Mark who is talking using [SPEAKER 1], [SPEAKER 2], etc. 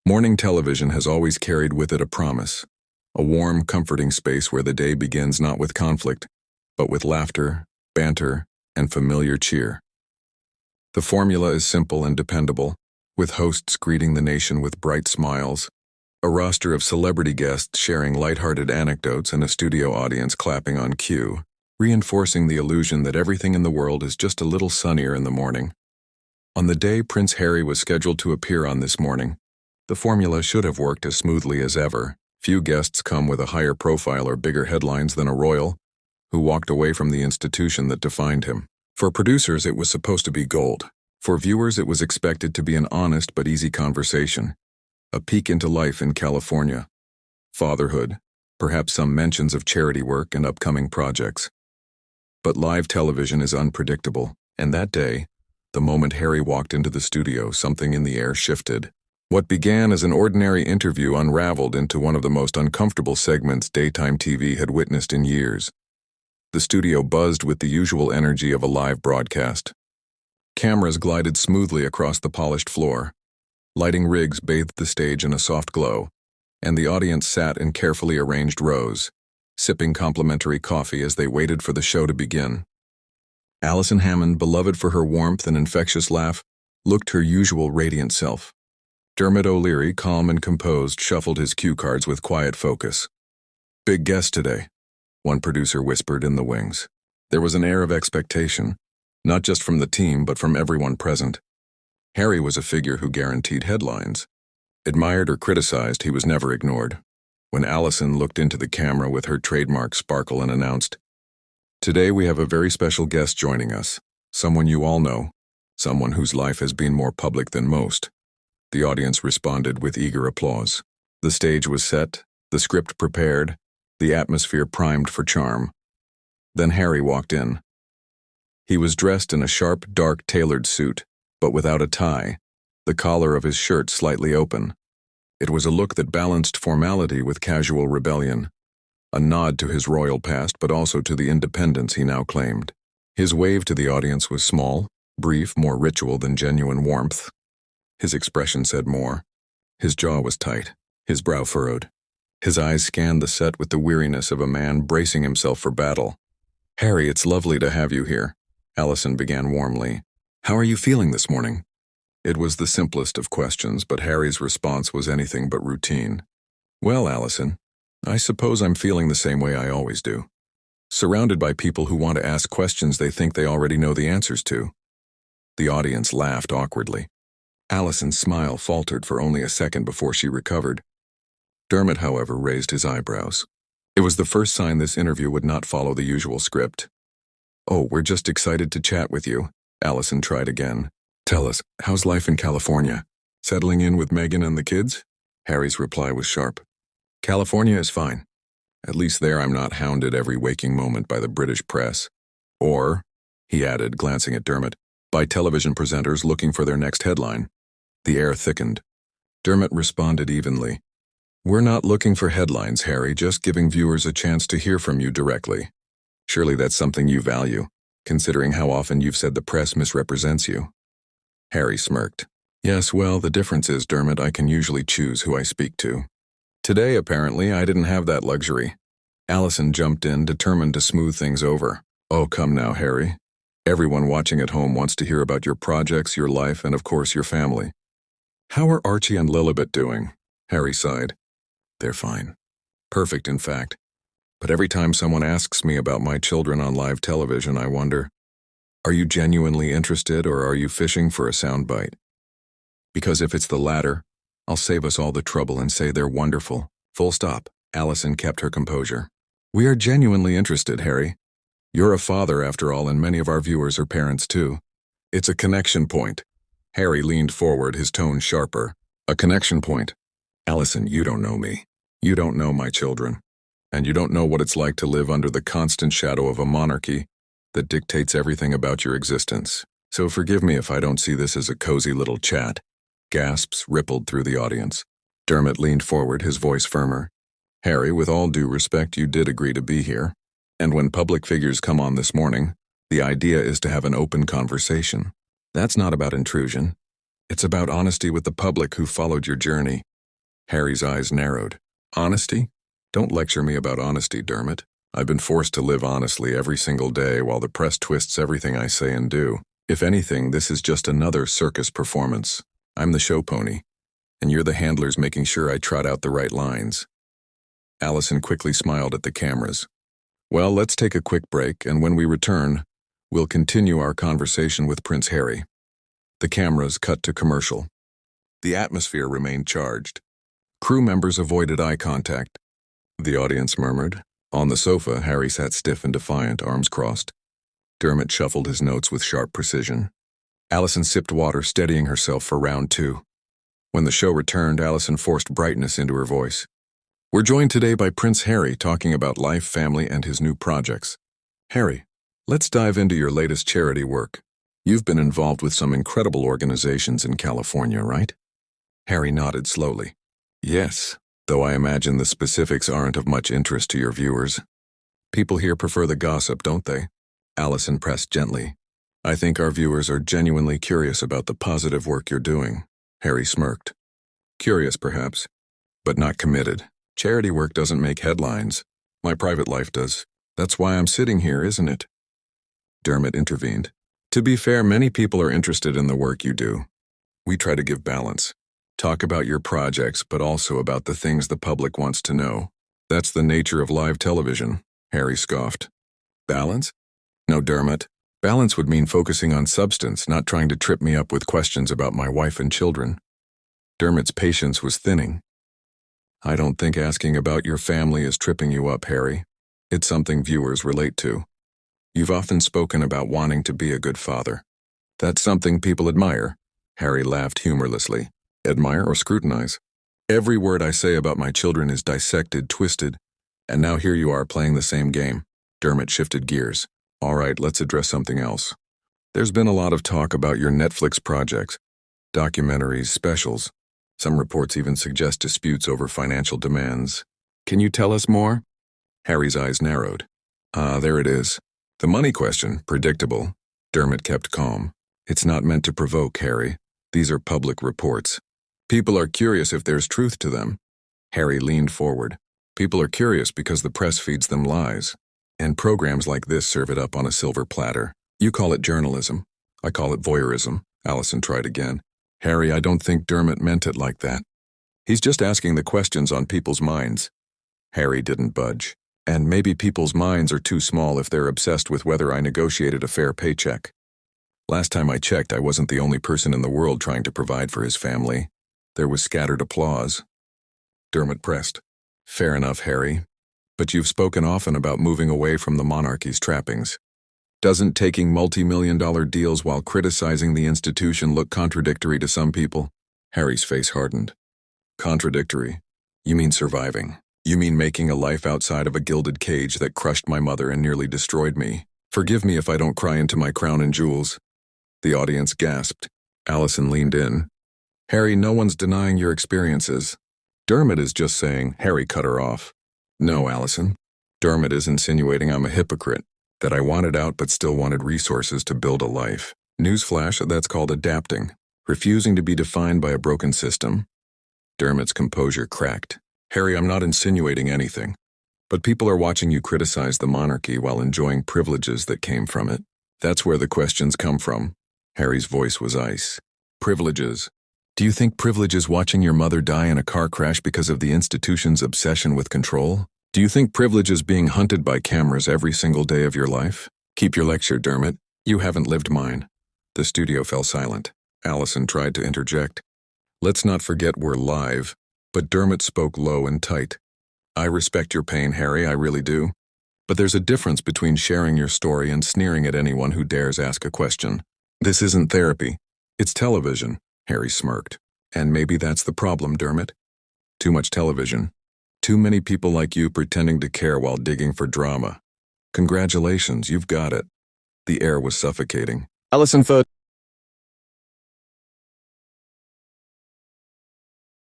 [SPEAKER 1] Morning television has always carried with it a promise, a warm, comforting space where the day begins not with conflict, but with laughter, banter, and familiar cheer. The formula is simple and dependable, with hosts greeting the nation with bright smiles, a roster of celebrity guests sharing lighthearted anecdotes, and a studio audience clapping on cue, reinforcing the illusion that everything in the world is just a little sunnier in the morning. On the day Prince Harry was scheduled to appear on This Morning, the formula should have worked as smoothly as ever. Few guests come with a higher profile or bigger headlines than a royal, who walked away from the institution that defined him. For producers, it was supposed to be gold. For viewers, it was expected to be an honest but easy conversation, a peek into life in California, fatherhood, perhaps some mentions of charity work and upcoming projects. But live television is unpredictable, and that day, the moment Harry walked into the studio, something in the air shifted. What began as an ordinary interview unraveled into one of the most uncomfortable segments daytime TV had witnessed in years. The studio buzzed with the usual energy of a live broadcast. Cameras glided smoothly across the polished floor. Lighting rigs bathed the stage in a soft glow, and the audience sat in carefully arranged rows, sipping complimentary coffee as they waited for the show to begin. Alison Hammond, beloved for her warmth and infectious laugh, looked her usual radiant self. Dermot O'Leary, calm and composed, shuffled his cue cards with quiet focus. "Big guest today," one producer whispered in the wings. There was an air of expectation, not just from the team but from everyone present. Harry was a figure who guaranteed headlines. Admired or criticized, he was never ignored. When Alison looked into the camera with her trademark sparkle and announced, "Today we have a very special guest joining us, someone you all know, someone whose life has been more public than most," the audience responded with eager applause. The stage was set, the script prepared, the atmosphere primed for charm. Then Harry walked in. He was dressed in a sharp, dark, tailored suit, but without a tie, the collar of his shirt slightly open. It was a look that balanced formality with casual rebellion, a nod to his royal past but also to the independence he now claimed. His wave to the audience was small, brief, more ritual than genuine warmth. His expression said more. His jaw was tight, his brow furrowed. His eyes scanned the set with the weariness of a man bracing himself for battle. "Harry, it's lovely to have you here," Alison began warmly. "How are you feeling this morning?" It was the simplest of questions, but Harry's response was anything but routine. "Well, Alison, I suppose I'm feeling the same way I always do. Surrounded by people who want to ask questions they think they already know the answers to." The audience laughed awkwardly. Alison's smile faltered for only a second before she recovered. Dermot, however, raised his eyebrows. It was the first sign this interview would not follow the usual script. "Oh, we're just excited to chat with you," Alison tried again. "Tell us, how's life in California? Settling in with Meghan and the kids?" Harry's reply was sharp. "California is fine. At least there I'm not hounded every waking moment by the British press. Or," he added, glancing at Dermot, "by television presenters looking for their next headline." The air thickened. Dermot responded evenly. "We're not looking for headlines, Harry, just giving viewers a chance to hear from you directly. Surely that's something you value, considering how often you've said the press misrepresents you." Harry smirked. "Yes, well, the difference is, Dermot, I can usually choose who I speak to. Today, apparently, I didn't have that luxury." Alison jumped in, determined to smooth things over. "Oh, come now, Harry. Everyone watching at home wants to hear about your projects, your life, and of course your family." "How are Archie and Lilibet doing?" Harry sighed. "They're fine. Perfect, in fact. But every time someone asks me about my children on live television, I wonder, are you genuinely interested or are you fishing for a soundbite? Because if it's the latter, I'll save us all the trouble and say they're wonderful. Full stop." Alison kept her composure. "We are genuinely interested, Harry. You're a father, after all, and many of our viewers are parents too. It's a connection point." Harry leaned forward, his tone sharper. "A connection point. Alison, you don't know me. You don't know my children. And you don't know what it's like to live under the constant shadow of a monarchy that dictates everything about your existence. So forgive me if I don't see this as a cozy little chat." Gasps rippled through the audience. Dermot leaned forward, his voice firmer. "Harry, with all due respect, you did agree to be here. And when public figures come on This Morning, the idea is to have an open conversation. That's not about intrusion. It's about honesty with the public who followed your journey. Harry's eyes narrowed. Honesty? Don't lecture me about honesty, Dermot. I've been forced to live honestly every single day while the press twists everything I say and do. If anything, this is just another circus performance. I'm the show pony, and you're the handlers making sure I trot out the right lines. Allison quickly smiled at the cameras. Well, let's take a quick break, and when we return, we'll continue our conversation with Prince Harry. The cameras cut to commercial. The atmosphere remained charged. Crew members avoided eye contact. The audience murmured. On the sofa, Harry sat stiff and defiant, arms crossed. Dermot shuffled his notes with sharp precision. Allison sipped water, steadying herself for round 2. When the show returned, Allison forced brightness into her voice. We're joined today by Prince Harry talking about life, family, and his new projects. Harry, let's dive into your latest charity work. You've been involved with some incredible organizations in California, right? Harry nodded slowly. Yes, though I imagine the specifics aren't of much interest to your viewers. People here prefer the gossip, don't they? Allison pressed gently. I think our viewers are genuinely curious about the positive work you're doing. Harry smirked. Curious, perhaps, but not committed. Charity work doesn't make headlines. My private life does. That's why I'm sitting here, isn't it? Dermot intervened. To be fair, many people are interested in the work you do. We try to give balance. Talk about your projects, but also about the things the public wants to know. That's the nature of live television, Harry scoffed. Balance? No, Dermot. Balance would mean focusing on substance, not trying to trip me up with questions about my wife and children. Dermot's patience was thinning. I don't think asking about your family is tripping you up, Harry. It's something viewers relate to. You've often spoken about wanting to be a good father. That's something people admire. Harry laughed humorlessly. Admire or scrutinize? Every word I say about my children is dissected, twisted, and now here you are playing the same game. Dermot shifted gears. All right, let's address something else. There's been a lot of talk about your Netflix projects, documentaries, specials. Some reports even suggest disputes over financial demands. Can you tell us more? Harry's eyes narrowed. There it is. The money question, predictable. Dermot kept calm. It's not meant to provoke, Harry. These are public reports. People are curious if there's truth to them. Harry leaned forward. People are curious because the press feeds them lies. And programs like this serve it up on a silver platter. You call it journalism. I call it voyeurism. Allison tried again. Harry, I don't think Dermot meant it like that. He's just asking the questions on people's minds. Harry didn't budge. And maybe people's minds are too small if they're obsessed with whether I negotiated a fair paycheck. Last time I checked, I wasn't the only person in the world trying to provide for his family. There was scattered applause. Dermot pressed. Fair enough, Harry. But you've spoken often about moving away from the monarchy's trappings. Doesn't taking multi-million-dollar deals while criticizing the institution look contradictory to some people? Harry's face hardened. Contradictory? You mean surviving. You mean making a life outside of a gilded cage that crushed my mother and nearly destroyed me. Forgive me if I don't cry into my crown and jewels. The audience gasped. Allison leaned in. Harry, no one's denying your experiences. Dermot is just saying. Harry cut her off. No, Allison. Dermot is insinuating I'm a hypocrite, that I wanted out but still wanted resources to build a life. Newsflash, that's called adapting, refusing to be defined by a broken system. Dermot's composure cracked. Harry, I'm not insinuating anything, but people are watching you criticize the monarchy while enjoying privileges that came from it. That's where the questions come from. Harry's voice was ice. Privileges. Do you think privilege is watching your mother die in a car crash because of the institution's obsession with control? Do you think privilege is being hunted by cameras every single day of your life? Keep your lecture, Dermot. You haven't lived mine. The studio fell silent. Allison tried to interject. Let's not forget we're live. But Dermot spoke low and tight. I respect your pain, Harry, I really do. But there's a difference between sharing your story and sneering at anyone who dares ask a question. This isn't therapy. It's television. Harry smirked. And maybe that's the problem, Dermot. Too much television. Too many people like you pretending to care while digging for drama. Congratulations, you've got it. The air was suffocating. Allison